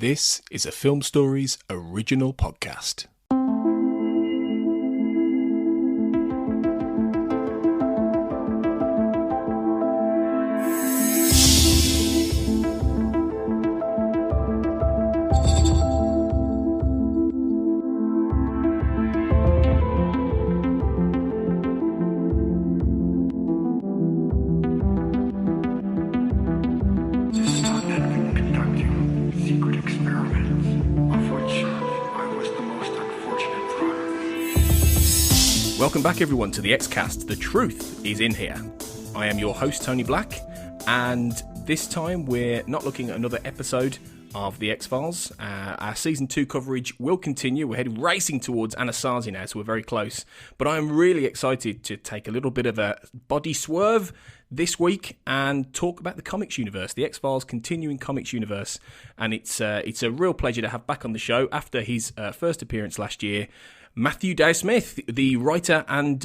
This is a Film Stories original podcast. Welcome back everyone to the X-Cast. The truth is in here. I am your host Tony Black, and this time we're not looking at another episode of the X-Files. Our season 2 coverage will continue. We're heading racing towards Anasazi now, so we're very close. But I am really excited to take a little bit of a body swerve this week and talk about the comics universe, the X-Files continuing comics universe. And it's a real pleasure to have back on the show after his first appearance last year, Matthew Dow Smith, the writer and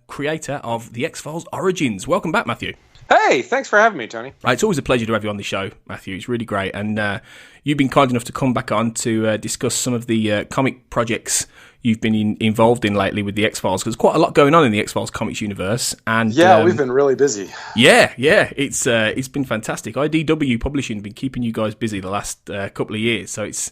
creator of the X-Files Origins. Welcome back, Matthew. Hey, thanks for having me, Tony. It's always a pleasure to have you on the show, Matthew. It's really great. And you've been kind enough to come back on to discuss some of the comic projects you've been involved in lately with the X-Files, because there's quite a lot going on in the X-Files comics universe. And yeah, we've been really busy. Yeah, it's been fantastic. IDW Publishing has been keeping you guys busy the last couple of years, so it's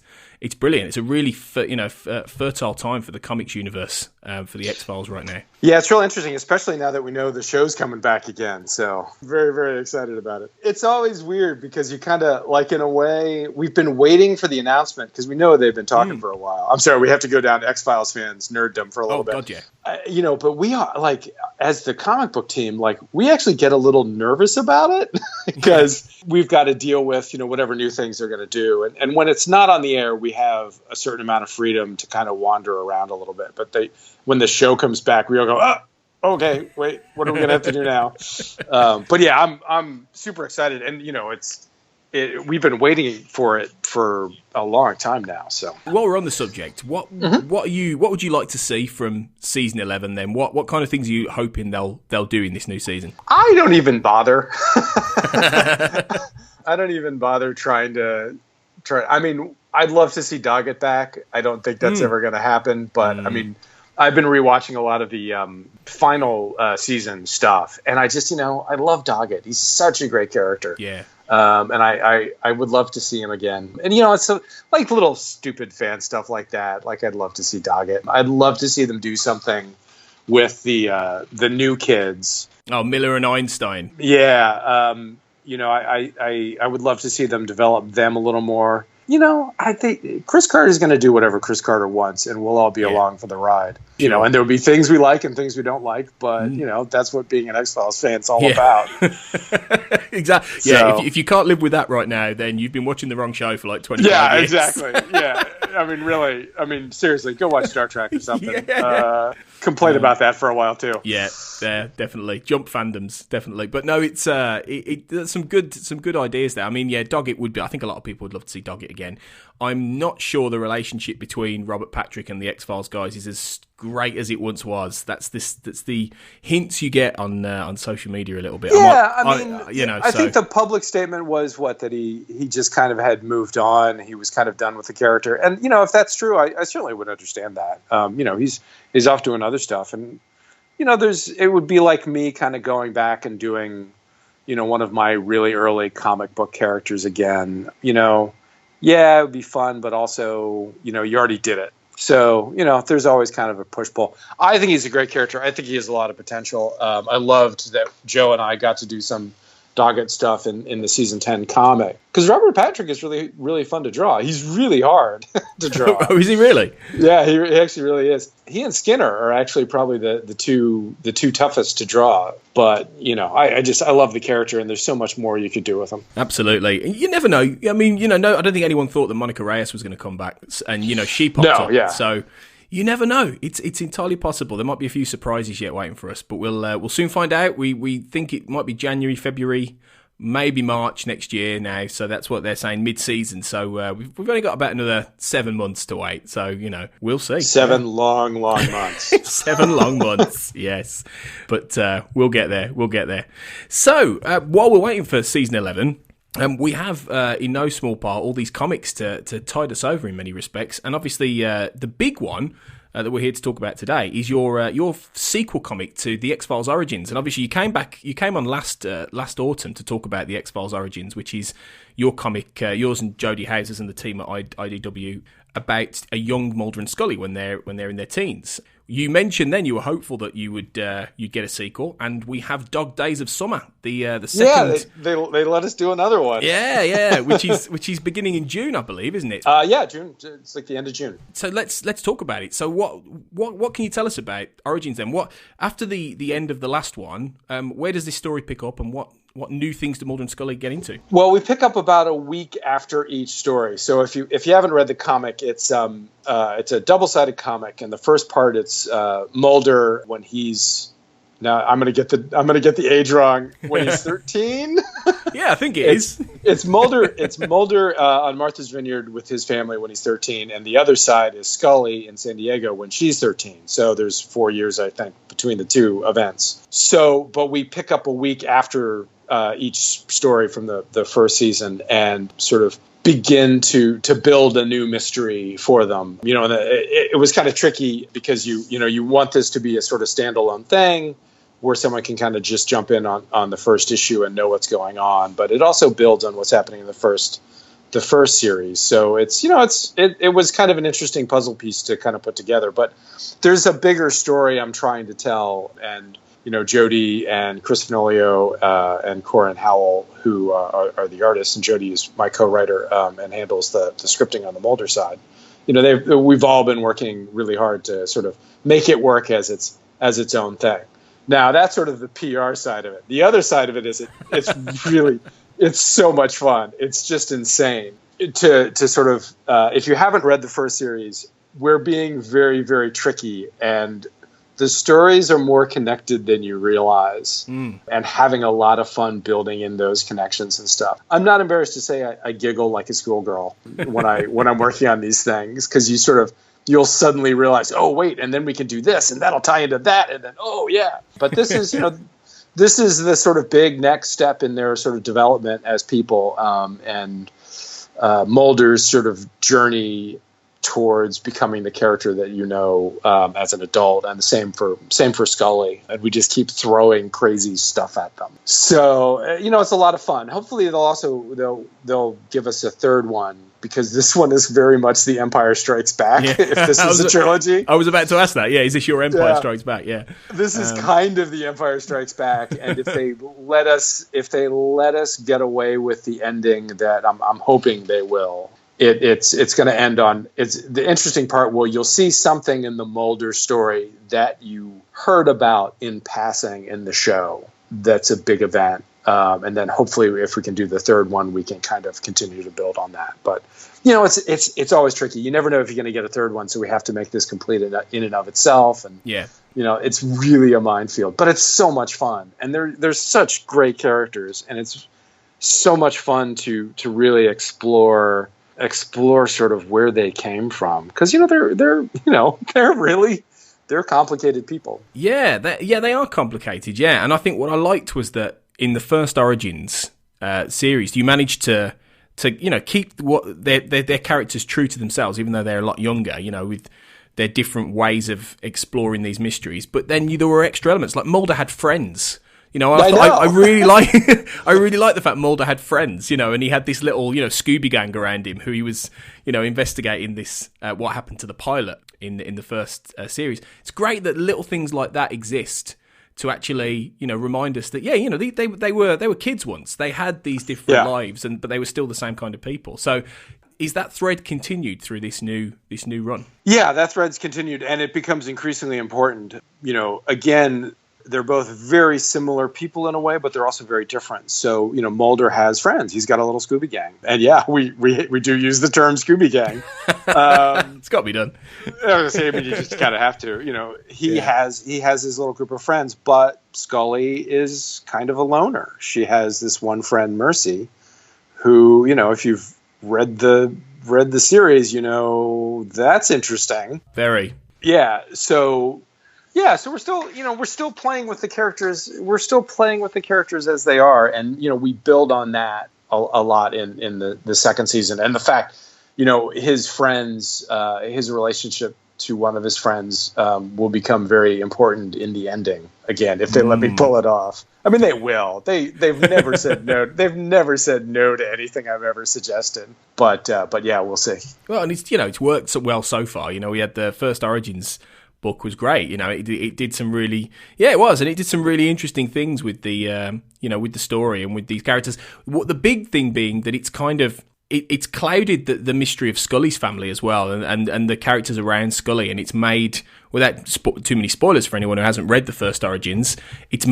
brilliant. It's a really fertile time for the comics universe for the X-Files right now. Yeah, it's real interesting, especially now that we know the show's coming back again. So very, very excited about it. It's always weird because you kind of, like, in a way, we've been waiting for the announcement because we know they've been talking for a while. I'm sorry, we have to go down to X-Files fans nerddom for a little bit. Oh, God, yeah. But we are, like, as the comic book team, like, we actually get a little nervous about it because we've got to deal with, whatever new things they're going to do. And when it's not on the air, we have a certain amount of freedom to kind of wander around a little bit. But when the show comes back, we all go, okay, wait, what are we going to have to do now? But yeah, I'm super excited. And, we've been waiting for it for a long time now. So while we're on the subject, what would you like to see from season 11 then? What kind of things are you hoping they'll do in this new season? I don't even bother. I don't even bother trying to. I mean, I'd love to see Doggett back. I don't think that's ever going to happen. But I mean, I've been rewatching a lot of the final season stuff, and I just, I love Doggett. He's such a great character. Yeah. And I would love to see him again. And, it's so, like, little stupid fan stuff like that. Like, I'd love to see Doggett. I'd love to see them do something with the new kids. Oh, Miller and Einstein. Yeah. I would love to see them develop them a little more. I think Chris Carter is going to do whatever Chris Carter wants, and we'll all be along for the ride. Sure. And there will be things we like and things we don't like, but that's what being an X-Files fan is all about. Exactly. So, yeah. If you can't live with that right now, then you've been watching the wrong show for like 25 years. Yeah, exactly. Yeah. I mean, seriously, go watch Star Trek or something. Complain about that for a while too. Yeah, definitely. Jump fandoms, definitely. But no, it's there's some good ideas there. I mean, yeah, Doggett would be. I think a lot of people would love to see Doggett again. I'm not sure the relationship between Robert Patrick and the X-Files guys is as great as it once was. That's the hints you get on social media a little bit. Yeah, I think the public statement was that he just kind of had moved on. He was kind of done with the character, and if that's true, I certainly would understand that. He's off doing other stuff, and it would be like me kind of going back and doing one of my really early comic book characters again. Yeah, it would be fun, but also, you already did it. So, there's always kind of a push-pull. I think he's a great character. I think he has a lot of potential. I loved that Joe and I got to do some Doggett stuff in the season 10 comic. Because Robert Patrick is really, really fun to draw. He's really hard to draw. Oh, is he really? Yeah, he actually really is. He and Skinner are actually probably the two toughest to draw. But, I love the character, and there's so much more you could do with him. Absolutely. You never know. I mean, I don't think anyone thought that Monica Reyes was going to come back. And, she popped up. Yeah. So you never know. It's entirely possible. There might be a few surprises yet waiting for us, but we'll soon find out. We think it might be January, February, maybe March next year now. So that's what they're saying, mid-season. So we've only got about another 7 months to wait. So, we'll see. 7 long months. 7 long months, yes. But we'll get there. So while we're waiting for season 11, We have, in no small part, all these comics to tide us over in many respects. And obviously, the big one that we're here to talk about today is your sequel comic to the X-Files Origins. And obviously, you came on last autumn to talk about the X-Files Origins, which is your comic, yours and Jody Houser's and the team at IDW, about a young Mulder and Scully when they're in their teens. You mentioned then you were hopeful that you'd get a sequel, and we have Dog Days of Summer, the second. Yeah, they let us do another one. Yeah, which is beginning in June, I believe, isn't it? Yeah, June. It's like the end of June. So let's talk about it. So what can you tell us about Origins then? What after the end of the last one? Where does this story pick up, and what new things do Mulder and Scully get into? Well, we pick up about a week after each story. So if you haven't read the comic, it's a double-sided comic, and the first part it's Mulder when he's now I'm gonna get the age wrong when he's 13. Yeah, I think it is. It's Mulder. It's Mulder on Martha's Vineyard with his family when he's 13, and the other side is Scully in San Diego when she's 13. So there's 4 years, I think, between the two events. So, but we pick up a week after each story from the first season and sort of begin to build a new mystery for them. You know, and it was kind of tricky because you want this to be a sort of standalone thing where someone can kind of just jump in on the first issue and know what's going on, but it also builds on what's happening in the first series. So it was kind of an interesting puzzle piece to kind of put together, but there's a bigger story I'm trying to tell, and Jody and Chris Fenoglio and Corin Howell, who are the artists, and Jody is my co-writer and handles the scripting on the Mulder side. We've all been working really hard to sort of make it work as its own thing. Now that's sort of the PR side of it. The other side of it is it's so much fun. It's just insane to sort of if you haven't read the first series, we're being very, very tricky, and the stories are more connected than you realize, and having a lot of fun building in those connections and stuff. I'm not embarrassed to say I giggle like a schoolgirl when I'm working on these things, because you'll suddenly realize, oh wait, and then we can do this, and that'll tie into that, and then oh yeah. But this is this is the sort of big next step in their sort of development as people, and Mulder's sort of journey towards becoming the character that as an adult, and the same for Scully, and we just keep throwing crazy stuff at them. So it's a lot of fun. Hopefully they'll give us a third one, because this one is very much the Empire Strikes Back. Yeah. If this is a trilogy, I was about to ask that. Yeah, is this your Empire Strikes Back? Yeah, this is kind of the Empire Strikes Back, and if they let us get away with the ending that I'm hoping they will. It's going to end on. It's the interesting part. Well, you'll see something in the Mulder story that you heard about in passing in the show. That's a big event, and then hopefully, if we can do the third one, we can kind of continue to build on that. But it's always tricky. You never know if you're going to get a third one, so we have to make this complete in and of itself. And it's really a minefield, but it's so much fun, and there's such great characters, and it's so much fun to really explore sort of where they came from, because they're complicated people. Yeah, they are complicated. Yeah, and I think what I liked was that in the first Origins series, you managed to keep what their characters true to themselves, even though they're a lot younger. With their different ways of exploring these mysteries. But then there were extra elements, like Mulder had friends. I really like the fact Mulder had friends, and he had this little, Scooby gang around him who he was, investigating this, what happened to the pilot in the first series. It's great that little things like that exist to actually, remind us that, they were kids once. They had these different lives, but they were still the same kind of people. So is that thread continued through this new run? Yeah, that thread's continued, and it becomes increasingly important. Again, they're both very similar people in a way, but they're also very different. So, Mulder has friends. He's got a little Scooby gang. And we do use the term Scooby gang. It's got to be done. You just kind of have to. He has his little group of friends, but Scully is kind of a loner. She has this one friend, Mercy, who, if you've read the series, that's interesting. Very. Yeah. So we're still playing with the characters. We're still playing with the characters as they are, and we build on that a lot in the second season. And the fact, his friends, his relationship to one of his friends will become very important in the ending again, if they let me pull it off. I mean, they will. They've never said no. They've never said no to anything I've ever suggested. But yeah, we'll see. Well, and it's worked so well so far. We had the first Origins book was great. It did some really, it was, and it did some really interesting things with the with the story and with these characters. What the big thing being that it's kind of it's clouded the mystery of Scully's family as well, and the characters around Scully, and it's made, without too many spoilers for anyone who hasn't read the first Origins, it's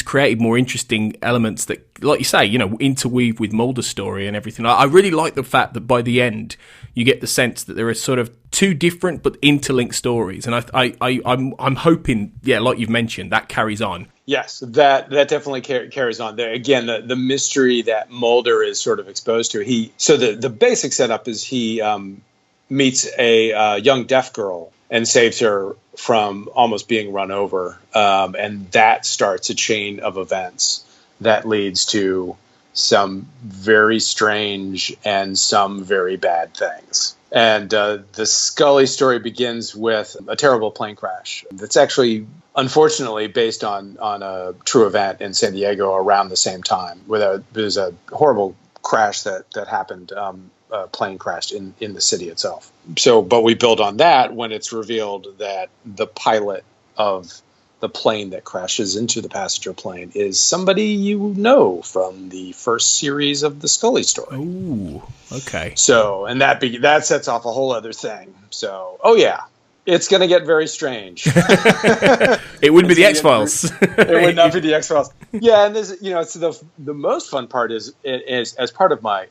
created more interesting elements that, like you say, interweave with Mulder's story and everything. I really like the fact that by the end you get the sense that there are sort of two different but interlinked stories, and I'm hoping, like you've mentioned, that carries on. Yes, that definitely carries on. There again, the mystery that Mulder is sort of exposed to. So the basic setup is he meets a young deaf girl and saves her from almost being run over, and that starts a chain of events that leads to some very strange and some very bad things. And the Scully story begins with a terrible plane crash that's actually, unfortunately, based on a true event in San Diego around the same time. There's a horrible crash that happened, plane crashed in the city itself. But we build on that when it's revealed that the pilot of the plane that crashes into the passenger plane is somebody from the first series of the Scully story. Ooh, okay. So, and that sets off a whole other thing. So, it's going to get very strange. It wouldn't be the X-Files. It would not be the X-Files. Yeah, and this, it's the most fun part is as part of my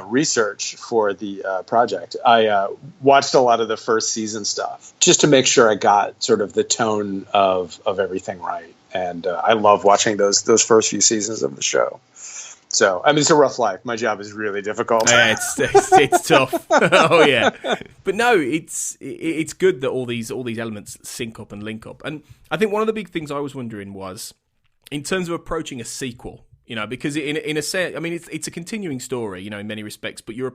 research for the project, I watched a lot of the first season stuff just to make sure I got sort of the tone of everything right. And I love watching those first few seasons of the show. So, I mean, it's a rough life. My job is really difficult. Yeah, it's tough. Oh yeah, but no, it's good that all these elements sync up and link up. And I think one of the big things I was wondering was, in terms of approaching a sequel, because in a sense, I mean, it's a continuing story, in many respects, but you're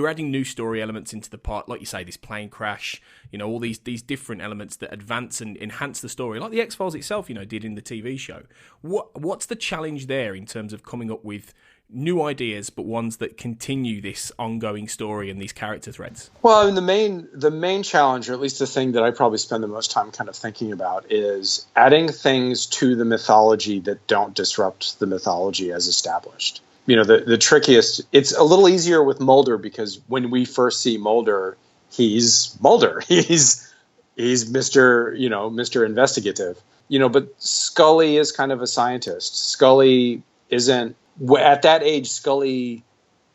adding new story elements into the part, like you say, this plane crash, all these different elements that advance and enhance the story, like the X-Files itself, did in the TV show. What's the challenge there in terms of coming up with new ideas, but ones that continue this ongoing story and these character threads? Well, I mean, the main challenge, or at least the thing that I probably spend the most time kind of thinking about, is adding things to the mythology that don't disrupt the mythology as established. The trickiest, it's a little easier with Mulder, because when we first see Mulder, he's Mulder. He's Mr. Investigative. But Scully is kind of a scientist. Scully isn't. At that age, Scully,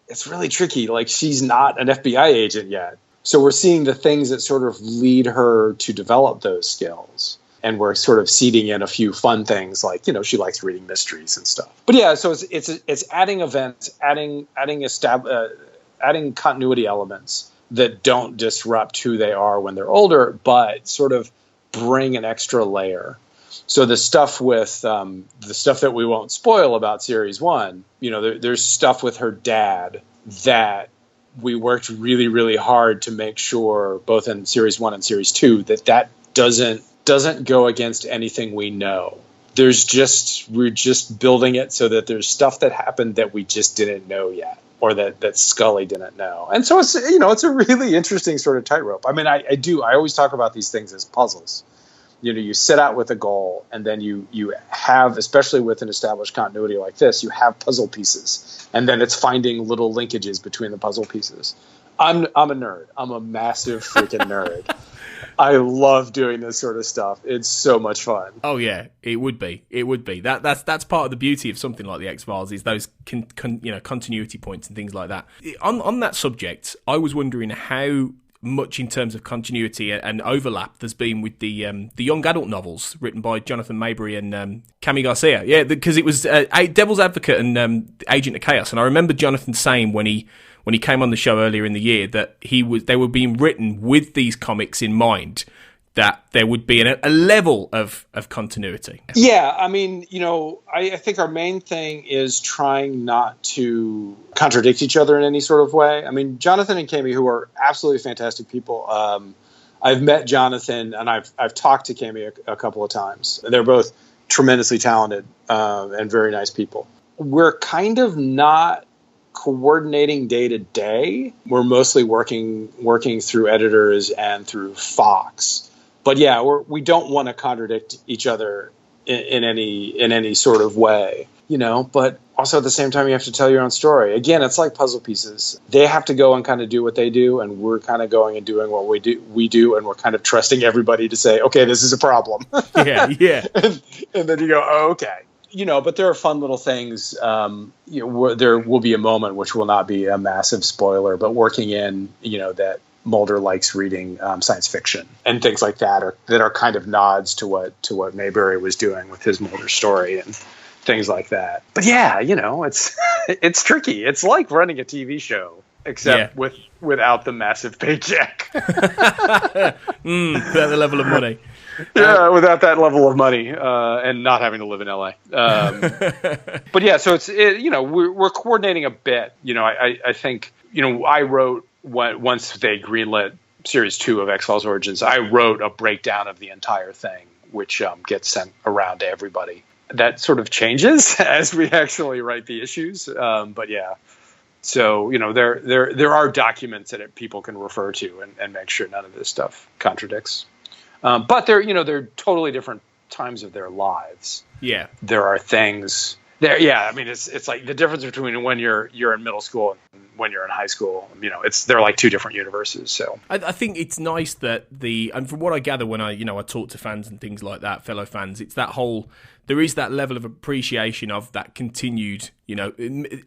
it's really tricky. Like, she's not an FBI agent yet. So we're seeing the things that sort of lead her to develop those skills. And we're sort of seeding in a few fun things, like, she likes reading mysteries and stuff. But yeah, so it's adding events, adding continuity elements that don't disrupt who they are when they're older, but sort of bring an extra layer. So the stuff that we won't spoil about Series 1, there's stuff with her dad that we worked really, really hard to make sure, both in Series 1 and Series 2, that doesn't go against anything we know. We're just building it so that there's stuff that happened that we just didn't know yet, or that Scully didn't know. And so it's a really interesting sort of tightrope. I mean, I always talk about these things as puzzles. You set out with a goal, and then you have, especially with an established continuity like this, you have puzzle pieces, and then it's finding little linkages between the puzzle pieces. I'm a nerd. I'm a massive freaking nerd. I love doing this sort of stuff. It's so much fun. Oh yeah, it would be. That's part of the beauty of something like the X-Files, is those continuity points and things like that. On that subject, I was wondering how much in terms of continuity and overlap there's been with the young adult novels written by Jonathan Maberry and Kami Garcia. Yeah, because it was Devil's Advocate and Agent of Chaos, and I remember Jonathan saying when he came on the show earlier in the year that they were being written with these comics in mind, that there would be a level of continuity. Yeah, I mean, I think our main thing is trying not to contradict each other in any sort of way. I mean, Jonathan and Kami, who are absolutely fantastic people, I've met Jonathan and I've talked to Kami a couple of times. They're both tremendously talented and very nice people. We're kind of not coordinating day to day. We're mostly working through editors and through Fox. But yeah, we don't want to contradict each other in any sort of way, but also at the same time, you have to tell your own story. Again, it's like puzzle pieces. They have to go and kind of do what they do, and we're kind of going and doing what we do, and we're kind of trusting everybody to say, okay, this is a problem. Yeah. and then you go, oh, okay. But there are fun little things. There will be a moment, which will not be a massive spoiler, but working in, that Mulder likes reading science fiction and things like that are kind of nods to what Mayberry was doing with his Mulder story and things like that. But yeah, it's tricky. It's like running a TV show, except without the massive paycheck. Without the level of money. Yeah, without that level of money and not having to live in LA. But yeah, so we're coordinating a bit. I think I wrote. Once they greenlit Series 2 of X-Files Origins, I wrote a breakdown of the entire thing, which gets sent around to everybody. That sort of changes as we actually write the issues. But yeah, so there are documents that people can refer to and make sure none of this stuff contradicts. But they're totally different times of their lives. Yeah, there are things there. Yeah, I mean it's like the difference between when you're in middle school and when you're in high school, they're like two different universes. So I think it's nice that and from what I gather when I talk to fans and things like that, fellow fans, it's that whole, there is that level of appreciation of that continued,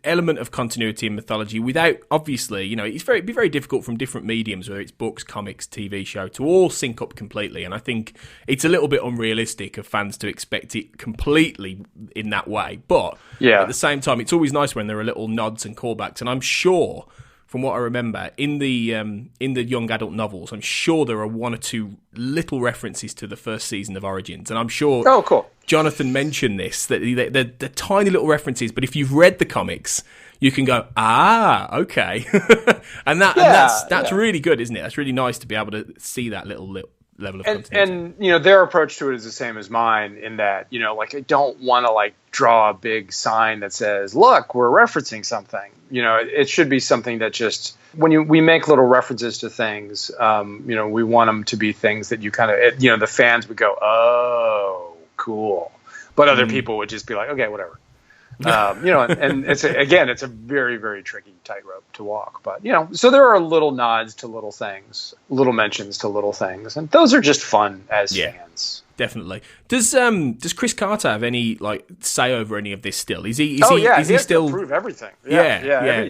element of continuity in mythology without, obviously, it'd be very difficult from different mediums, whether it's books, comics, TV show, to all sync up completely. And I think it's a little bit unrealistic of fans to expect it completely in that way. But at the same time, it's always nice when there are little nods and callbacks. And I'm sure, from what I remember, in the young adult novels, I'm sure there are one or two little references to the first season of Origins, and I'm sure cool. Jonathan mentioned this, that the tiny little references, but if you've read the comics, you can go, okay, and that's really good, isn't it? That's really nice to be able to see that little level of continuity. And their approach to it is the same as mine in that, I don't want to draw a big sign that says, look, we're referencing something. It should be something that just, when we make little references to things, we want them to be things that you kind of, the fans would go, oh, cool. But other people would just be like, okay, whatever. And it's a very, very tricky tightrope to walk. But, so there are little nods to little things, little mentions to little things. And those are just fun as fans. Definitely. Does Chris Carter have any say over any of this still? Is he still approve everything? Yeah.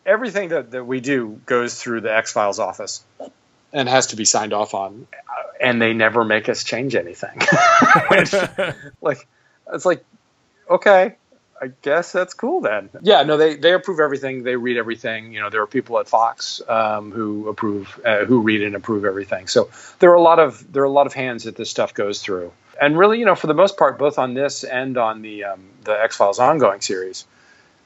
Everything that we do goes through the X-Files office and has to be signed off on, and they never make us change anything. It's like, okay, I guess that's cool then. Yeah, no, they approve everything. They read everything. There are people at Fox who approve, who read and approve everything. So there are a lot of hands that this stuff goes through. And really, for the most part, both on this and on the X-Files ongoing series,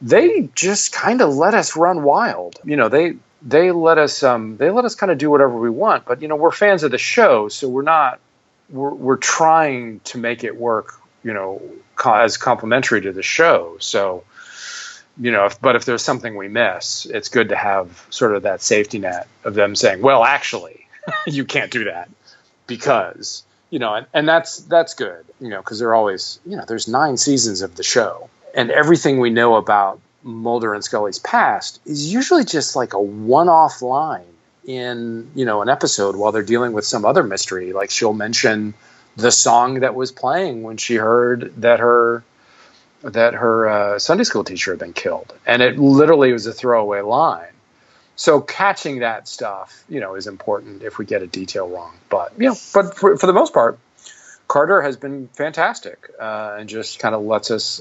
they just kind of let us run wild. They let us kind of do whatever we want. But we're fans of the show, so we're trying to make it work, as complementary to the show. So, if there's something we miss, it's good to have sort of that safety net of them saying, well, actually, you can't do that because, and that's good, because they're always, there's 9 seasons of the show, and everything we know about Mulder and Scully's past is usually just like a one-off line in, an episode while they're dealing with some other mystery. Like she'll mention the song that was playing when she heard that her Sunday school teacher had been killed. And it literally was a throwaway line. So catching that stuff, is important if we get a detail wrong. But, but for the most part, Carter has been fantastic and just kind of lets us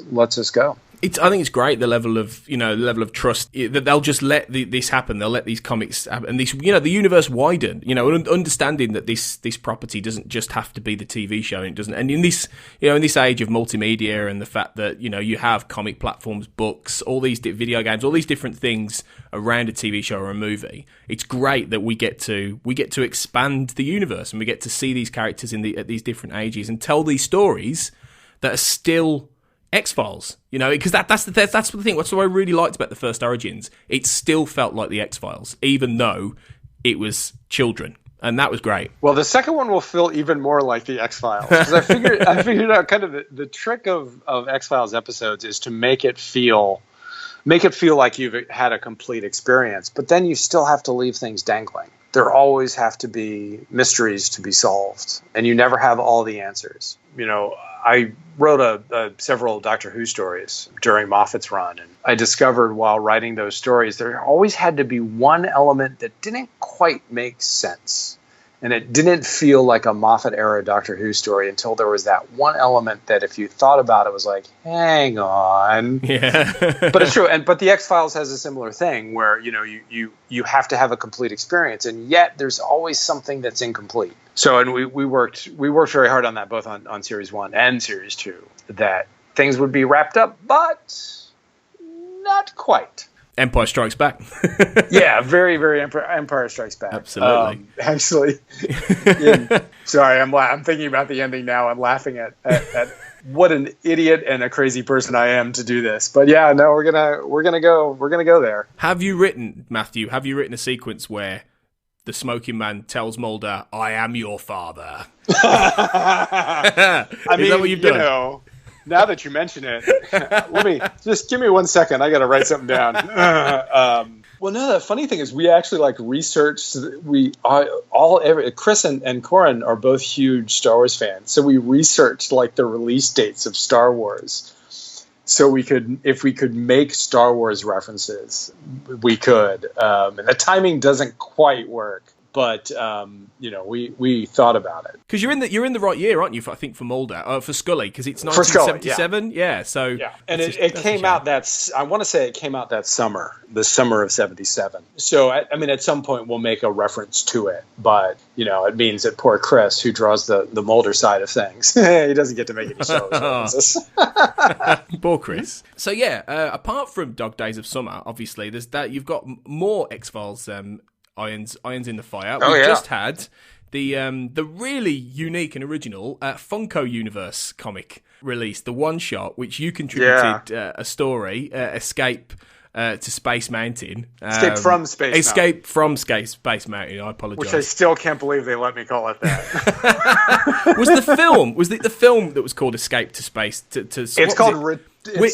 go. I think it's great, the level of trust that they'll just let this happen. They'll let these comics happen, and this, the universe widen. Understanding that this property doesn't just have to be the TV show, and it doesn't. And in this age of multimedia, and the fact that you have comic platforms, books, all these video games, all these different things around a TV show or a movie, it's great that we get to expand the universe, and we get to see these characters at these different ages and tell these stories that are still X-Files, because that's the thing. That's what I really liked about the first Origins. It still felt like the X-Files, even though it was children, and that was great. Well, the second one will feel even more like the X-Files, because I figured out kind of the trick of X-Files episodes is to make it feel like you've had a complete experience, but then you still have to leave things dangling. There always have to be mysteries to be solved, and you never have all the answers. I wrote several Doctor Who stories during Moffat's run, and I discovered while writing those stories there always had to be one element that didn't quite make sense. And it didn't feel like a Moffat-era Doctor Who story until there was that one element that if you thought about it was like, hang on. Yeah. But it's true. But the X-Files has a similar thing where, you have to have a complete experience, and yet there's always something that's incomplete. So, and we worked very hard on that, both on Series 1 and Series 2, that things would be wrapped up, but not quite. Empire Strikes Back. Yeah, very, very Empire Strikes Back. Absolutely. Actually, sorry, I'm thinking about the ending now. I'm laughing at what an idiot and a crazy person I am to do this. But yeah, no, we're gonna go there. Have you written a sequence where the Smoking Man tells Mulder, "I am your father"? I mean, is that what you've done? Now that you mention it, give me 1 second. I got to write something down. Well, no, the funny thing is we actually researched. Chris and Corin are both huge Star Wars fans, so we researched the release dates of Star Wars, so if we could make Star Wars references, we could. And the timing doesn't quite work. But we thought about it, because you're in the right year, aren't you? I think for Mulder, for Scully, because it's 1977. Yeah. So yeah, and it came out I want to say it came out that summer, the summer of '77. So I mean, at some point we'll make a reference to it, but it means that poor Chris, who draws the Mulder side of things, he doesn't get to make any Star Wars references. Poor Chris. So yeah, apart from Dog Days of Summer, obviously there's that. You've got more X-Files. Irons in the fire. We just had the really unique and original Funko Universe comic released, the one shot which you contributed a story, Escape to Space Mountain. Escape from Space Mountain. I apologise. Which I still can't believe they let me call it that. Was the film that was called Escape to Space? It's called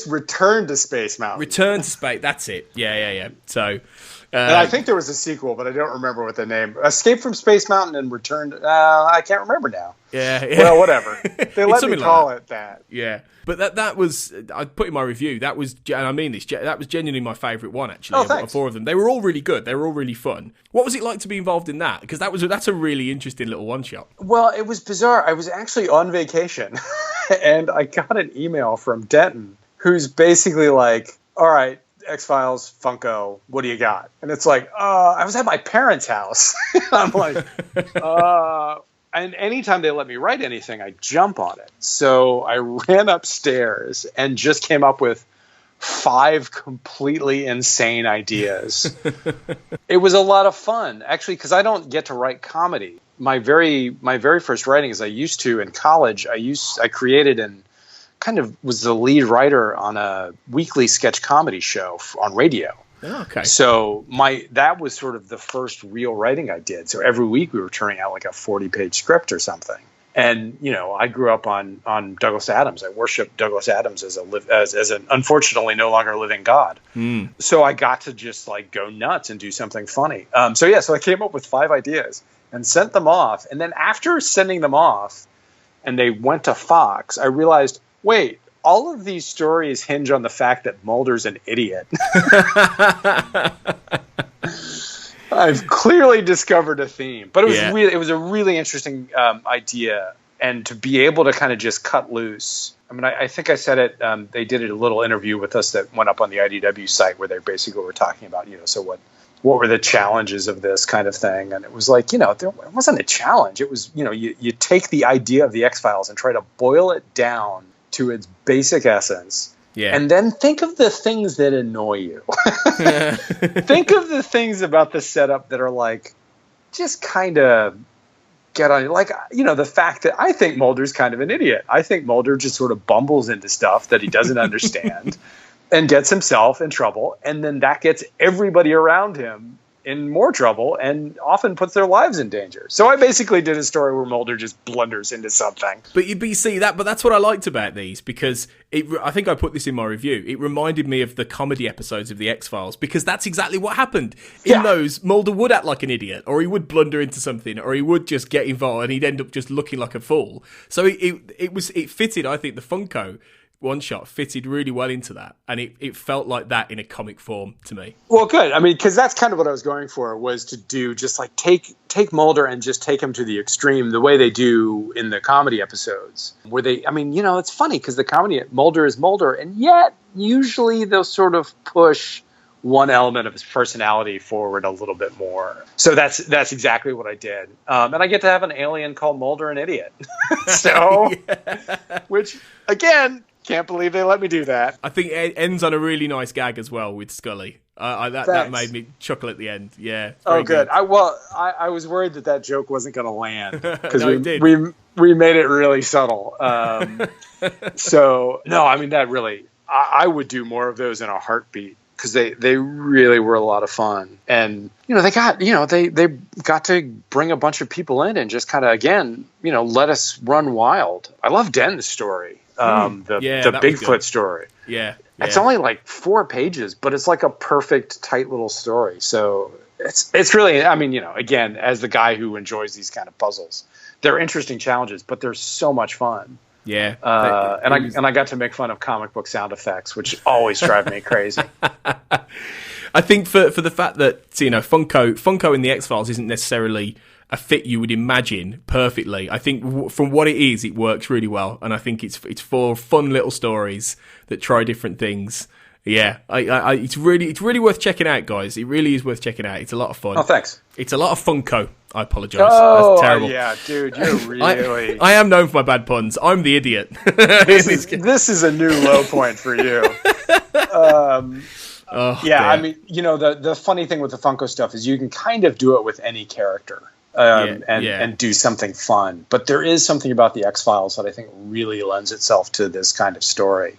Return to Space Mountain. Return to Space. That's it. Yeah. So. And I think there was a sequel, but I don't remember what the name. Escape from Space Mountain and Return. I can't remember now. Yeah. Well, whatever. They let me call it that. Yeah. But that was, I put in my review, that was, and I mean this, that was genuinely my favourite one, actually. Thanks. Four of them. They were all really good. They were all really fun. What was it like to be involved in that? Because that's a really interesting little one-shot. Well, it was bizarre. I was actually on vacation, and I got an email from Denton, who's basically like, all right, X-Files, Funko, what do you got? And it's like, I was at my parents' house. I'm like, and anytime they let me write anything, I jump on it. So I ran upstairs and just came up with 5 completely insane ideas. It was a lot of fun, actually, because I don't get to write comedy. My very first writing, as I used to in college, I created and kind of was the lead writer on a weekly sketch comedy show on radio. Oh, okay. So that was sort of the first real writing I did. So every week we were turning out like a 40-page script or something. And I grew up on Douglas Adams. I worshiped Douglas Adams as an unfortunately no longer living god. Mm. So I got to just go nuts and do something funny. So I came up with 5 ideas and sent them off. And then after sending them off, and they went to Fox, I realized, wait, all of these stories hinge on the fact that Mulder's an idiot. I've clearly discovered a theme, but it was a really interesting idea, and to be able to kind of just cut loose I mean, I think I said it. They did a little interview with us that went up on the IDW site where they basically were talking about, so what were the challenges of this kind of thing? And it was like, it wasn't a challenge. It was, you take the idea of the X-Files and try to boil it down to its basic essence. Yeah. And then think of the things that annoy you. Think of the things about the setup that are like, just kind of get on, like, the fact that I think Mulder's kind of an idiot. I think Mulder just sort of bumbles into stuff that he doesn't understand and gets himself in trouble. And then that gets everybody around him in more trouble and often puts their lives in danger. So I basically did a story where Mulder just blunders into something. But you see that, but that's what I liked about these, because I think I put this in my review. It reminded me of the comedy episodes of the X-Files, because that's exactly what happened. In those, Mulder would act like an idiot, or he would blunder into something, or he would just get involved and he'd end up just looking like a fool. So it fitted, I think, the Funko one shot fitted really well into that, and it felt like that in a comic form to me. Well, good. I mean, because that's kind of what I was going for, was to do just like take Mulder and just take him to the extreme, the way they do in the comedy episodes, where they, I mean, it's funny because the comedy, Mulder is Mulder, and yet usually they'll sort of push one element of his personality forward a little bit more. So that's exactly what I did. And I get to have an alien called Mulder an idiot. So, which again, can't believe they let me do that. I think it ends on a really nice gag as well with Scully. That made me chuckle at the end. Yeah. Oh, good. I was worried that joke wasn't going to land because we made it really subtle. So no, I mean, that really, I would do more of those in a heartbeat, because they really were a lot of fun. And they got to bring a bunch of people in and just kind of, again, let us run wild. I love Den's story. The Bigfoot story. Yeah. It's only like 4 pages, but it's like a perfect, tight little story. So it's really, I mean, again, as the guy who enjoys these kind of puzzles, they're interesting challenges, but they're so much fun. Yeah. And I got to make fun of comic book sound effects, which always drive me crazy. I think for the fact that, Funko in the X-Files isn't necessarily a fit you would imagine perfectly. I think from what it is, it works really well, and I think it's for fun little stories that try different things. Yeah, it's really worth checking out, guys. It really is worth checking out. It's a lot of fun. Oh, thanks. It's a lot of Funko. I apologise. Oh, that's terrible. Yeah, dude, you're really. I am known for my bad puns. I'm the idiot. This is a new low point for you. I mean, the funny thing with the Funko stuff is you can kind of do it with any character. And do something fun. But there is something about the X-Files that I think really lends itself to this kind of story.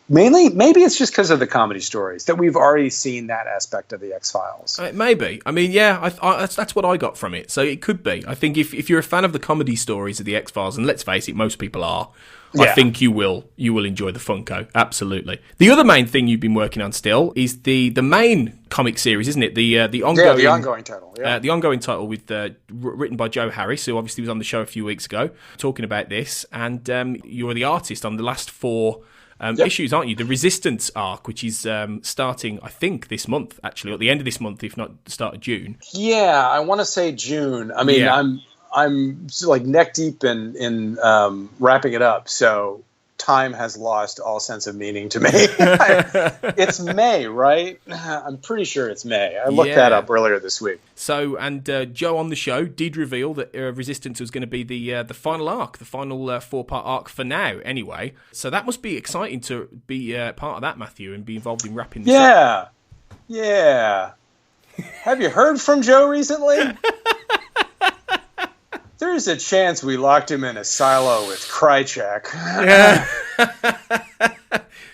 Mainly, maybe it's just because of the comedy stories that we've already seen that aspect of the X-Files. Maybe. I mean, yeah, that's what I got from it. So it could be. I think if you're a fan of the comedy stories of the X-Files, and let's face it, most people are, I think you will enjoy the Funko. Absolutely. The other main thing you've been working on still is the main comic series, isn't it? The ongoing the ongoing title. Yeah. The ongoing title with written by Joe Harris, who obviously was on the show a few weeks ago, talking about this. And you're the artist on the last 4 issues, aren't you? The Resistance arc, which is starting, I think, this month, actually, or at the end of this month, if not the start of June. Yeah, I want to say June. I mean, I'm like neck deep in wrapping it up, so time has lost all sense of meaning to me. It's May, right? I'm pretty sure it's May. I looked that up earlier this week. So, and Joe on the show did reveal that Resistance was going to be the final arc, the final 4-part arc for now, anyway. So that must be exciting to be part of that, Matthew, and be involved in wrapping this up. Yeah. Have you heard from Joe recently? There's a chance we locked him in a silo with Krychek. Yeah.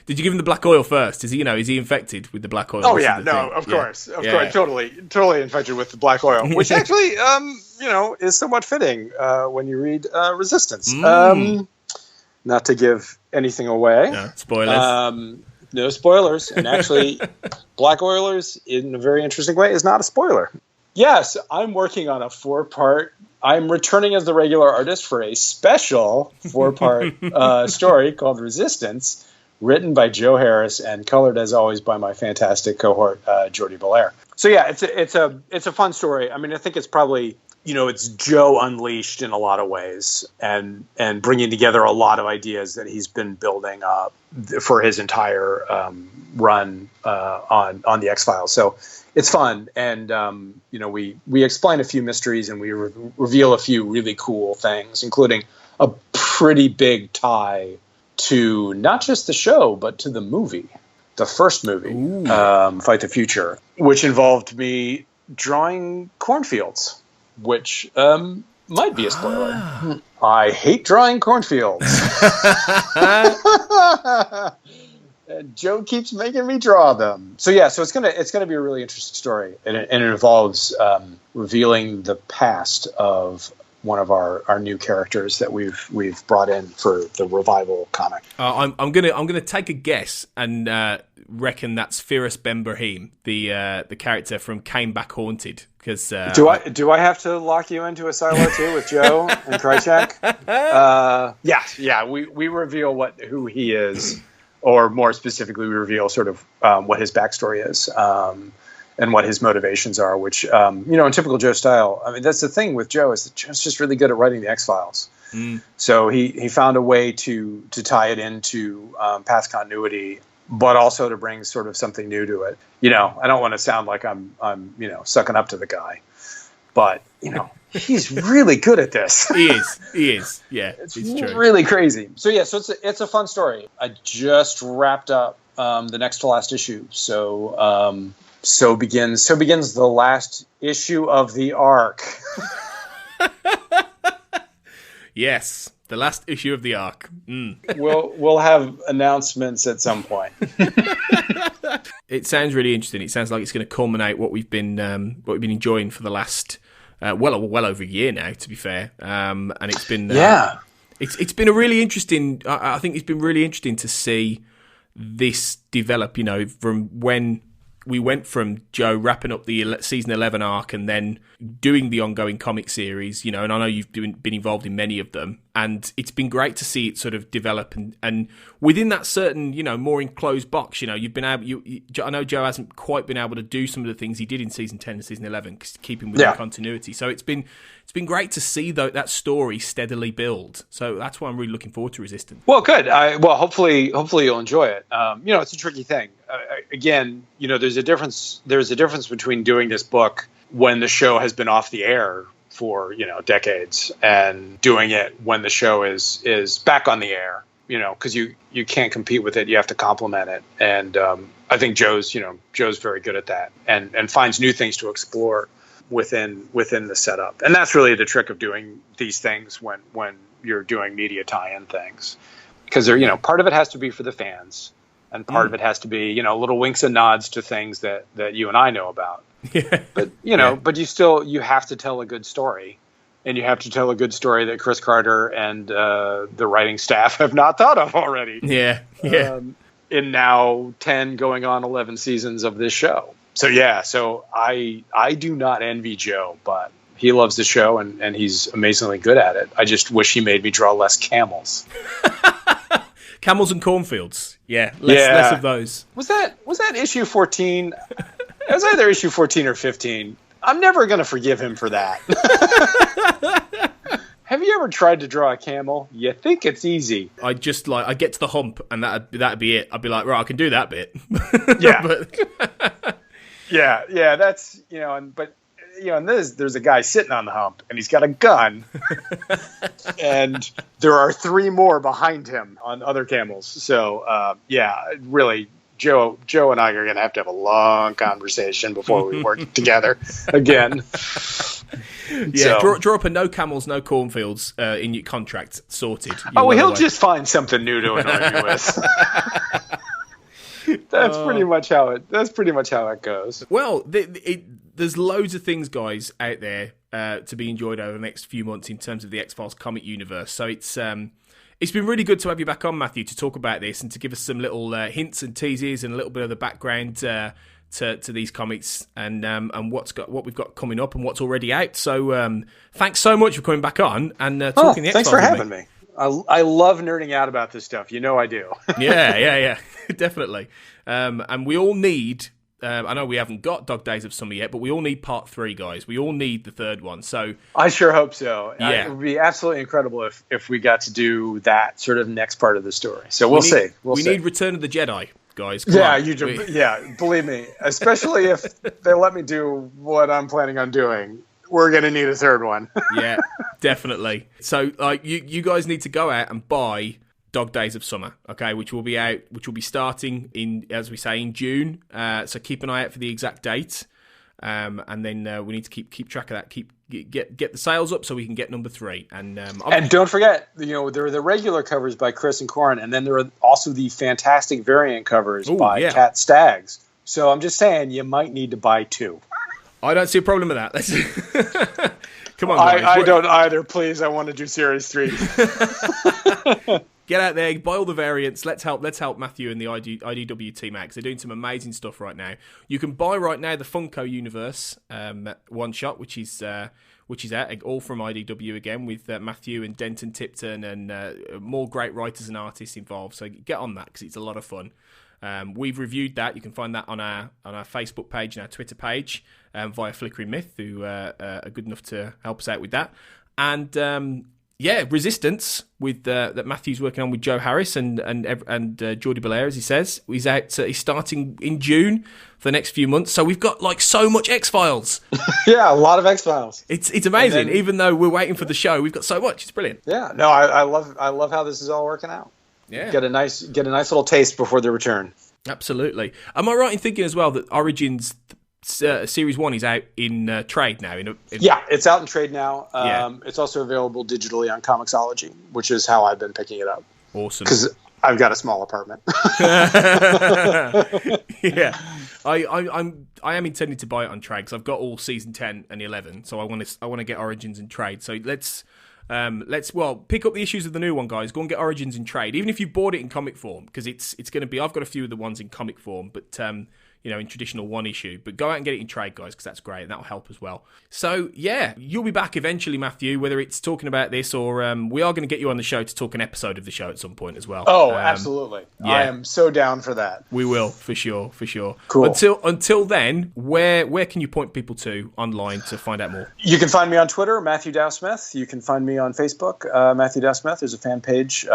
Did you give him the black oil first? Is he infected with the black oil? Oh yeah, no, of course, totally infected with the black oil, which actually, is somewhat fitting when you read Resistance. Not to give anything away. No, spoilers. No spoilers, and actually, Black Oilers, in a very interesting way, is not a spoiler. Yes, I'm working on a 4-part. I'm returning as the regular artist for a special 4-part story called Resistance, written by Joe Harris and colored, as always, by my fantastic cohort, Jordi Belair. So yeah, it's a fun story. I mean, I think it's probably it's Joe unleashed in a lot of ways, and bringing together a lot of ideas that he's been building up for his entire run on the X-Files. So it's fun, and we explain a few mysteries, and we reveal a few really cool things, including a pretty big tie to not just the show but to the movie, the first movie, Fight the Future, which involved me drawing cornfields, which might be a spoiler. I hate drawing cornfields. And Joe keeps making me draw them. So it's gonna be a really interesting story, and it involves revealing the past of one of our new characters that we've brought in for the revival comic. I'm gonna take a guess and reckon that's Firas Ben Brahim, the character from Came Back Haunted. Because do I have to lock you into a silo too with Joe and Krychek? Yeah. We reveal who he is, or more specifically, we reveal sort of what his backstory is. And what his motivations are, which, in typical Joe style, I mean, that's the thing with Joe, is that Joe's just really good at writing the X-Files. So he found a way to tie it into past continuity, but also to bring sort of something new to it. I don't want to sound like I'm sucking up to the guy, but, he's really good at this. He is. Yeah, it's true. Really crazy. So it's a fun story. I just wrapped up the next to last issue. So begins the last issue of the arc. Yes, the last issue of the arc. We'll have announcements at some point. It sounds really interesting. It sounds like it's going to culminate what we've been enjoying for the last well over a year now, to be fair. And it's been it's been a really interesting. I think it's been really interesting to see this develop. From when we went from Joe wrapping up the season 11 arc and then doing the ongoing comic series, and I know you've been involved in many of them, and it's been great to see it sort of develop and within that certain, more enclosed box, you've been able, I know Joe hasn't quite been able to do some of the things he did in season 10 and season 11, keeping with the continuity. So it's been great to see that story steadily build. So that's why I'm really looking forward to Resistance. Well, good. Hopefully you'll enjoy it. It's a tricky thing. Again, there's a difference between doing this book when the show has been off the air for, decades, and doing it when the show is back on the air, because you can't compete with it. You have to complement it. And I think Joe's very good at that, and finds new things to explore within the setup. And that's really the trick of doing these things when you're doing media tie-in things, because they're, part of it has to be for the fans, and part of it has to be, little winks and nods to things that you and I know about. But but you have to tell a good story, and you have to tell a good story that Chris Carter and the writing staff have not thought of already. In now 10 going on 11 seasons of this show. So I do not envy Joe, but he loves the show, and he's amazingly good at it. I just wish he made me draw less camels. Camels and cornfields. Less of those. Was that issue 14? It was either issue 14 or 15. I'm never going to forgive him for that. Have you ever tried to draw a camel? You think it's easy. I get to the hump, and that'd be it. I'd be like, right, I can do that bit. That's, and there's a guy sitting on the hump, and he's got a gun, and there are 3 more behind him on other camels. So, really, Joe and I are going to have a long conversation before we work together again. Draw up a no camels, no cornfields in your contract, sorted. He'll just find something new to annoy me with. That's pretty much how it goes. Well, there's loads of things, guys, out there to be enjoyed over the next few months in terms of the X-Files comic universe. So it's been really good to have you back on, Matthew, to talk about this and to give us some little hints and teases and a little bit of the background to these comics and what we've got coming up and what's already out. So thanks so much for coming back on and talking the X-Files. Thanks for having me. I love nerding out about this stuff. I do. Yeah, definitely. And we all need I know we haven't got Dog Days of Summer yet, but we all need part 3, guys. We all need the third one. So I sure hope so. Yeah. It would be absolutely incredible if we got to do that sort of next part of the story. So we'll see. We need Return of the Jedi, guys. Believe me, especially if they let me do what I'm planning on doing. We're going to need a third one. Yeah, definitely. So you guys need to go out and buy Dog Days of Summer, okay, which will be starting in, as we say, in June. So keep an eye out for the exact date. And then we need to keep track of that. Get the sales up so we can get number 3. And don't forget, there are the regular covers by Chris and Corin, and then there are also the fantastic variant covers by Kat Staggs. So I'm just saying, you might need to buy 2. I don't see a problem with that. Come on, guys. I don't either. Please, I want to do Series 3. Get out there, buy all the variants. Let's help Matthew and the IDW team out, because they're doing some amazing stuff right now. You can buy right now the Funko Universe one shot, which is out, all from IDW again, with Matthew and Denton Tipton and more great writers and artists involved. So get on that, because it's a lot of fun. We've reviewed that. You can find that on our Facebook page and our Twitter page via Flickering Myth, who are good enough to help us out with that. And Resistance with that Matthew's working on with Joe Harris and Jordi Belair, as he says. He's out. He's starting in June for the next few months. So we've got so much X-Files. Yeah, a lot of X-Files. It's amazing. Even though we're waiting for the show, we've got so much. It's brilliant. Yeah. No, I love how this is all working out. Yeah. Get a nice little taste before the return. Absolutely. Am I right in thinking as well that Origins Series 1 is out in trade now? Yeah, it's out in trade now. It's also available digitally on Comixology, which is how I've been picking it up. Awesome. Because I've got a small apartment. Yeah. I am intending to buy it on trade, because I've got all season 10 and 11, so I want to get Origins in trade. So let's pick up the issues of the new one, guys. Go and get Origins in trade, even if you bought it in comic form, because it's going to be. I've got a few of the ones in comic form, but in traditional one issue. But go out and get it in trade, guys, because that's great, and that'll help as well. So yeah, you'll be back eventually, Matthew, whether it's talking about this or we are going to get you on the show to talk an episode of the show at some point as well. Oh, absolutely. Yeah. I am so down for that. We will, for sure. Cool. Until then, where can you point people to online to find out more? You can find me on Twitter, Matthew Dow Smith. You can find me on Facebook, Matthew Dow Smith. There's a fan page.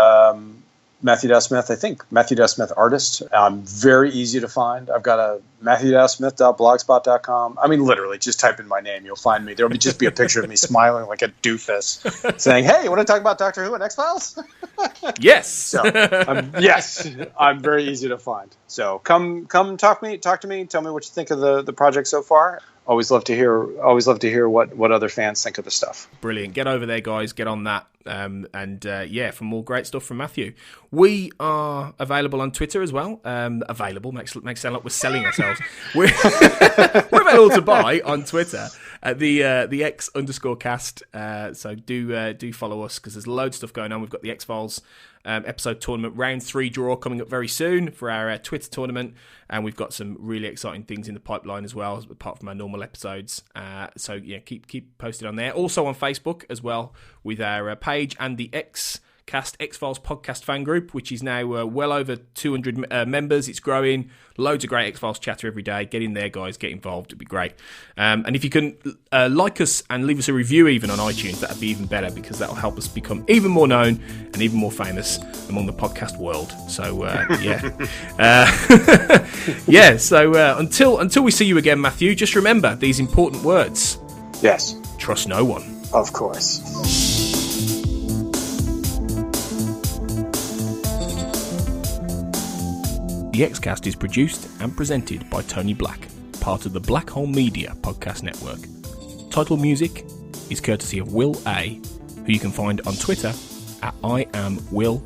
Matthew Dow Smith, I think Matthew Dow Smith Artist. Very easy to find. I've got a MatthewDowSmith.blogspot.com. I mean, literally, just type in my name, you'll find me. There'll just be a picture of me smiling like a doofus, saying, "Hey, you want to talk about Doctor Who and X-Files?" Yes. I'm very easy to find. So come talk to me. Tell me what you think of the project so far. Always love to hear what other fans think of the stuff. Brilliant. Get over there, guys. Get on that. For more great stuff from Matthew. We are available on Twitter as well. Available makes it sound like we're selling ourselves. We're available to buy on Twitter at the X_cast. So do follow us, because there's loads of stuff going on. We've got the X-Files episode tournament round 3 draw coming up very soon for our Twitter tournament, and we've got some really exciting things in the pipeline as well, apart from our normal episodes. So yeah, keep posted on there. Also on Facebook as well, with our page and the X-Files podcast fan group, which is now well over 200 members. It's growing. Loads of great X-Files chatter every day. Get in there, guys. Get involved. It'd be great. And if you can like us and leave us a review even on iTunes, that'd be even better, because that'll help us become even more known and even more famous among the podcast world. So yeah. So until we see you again, Matthew, just remember these important words. Yes. Trust no one. Of course. The X-Cast is produced and presented by Tony Black, part of the Black Hole Media podcast network. Title music is courtesy of Will A, who you can find on Twitter at IamWillAYE.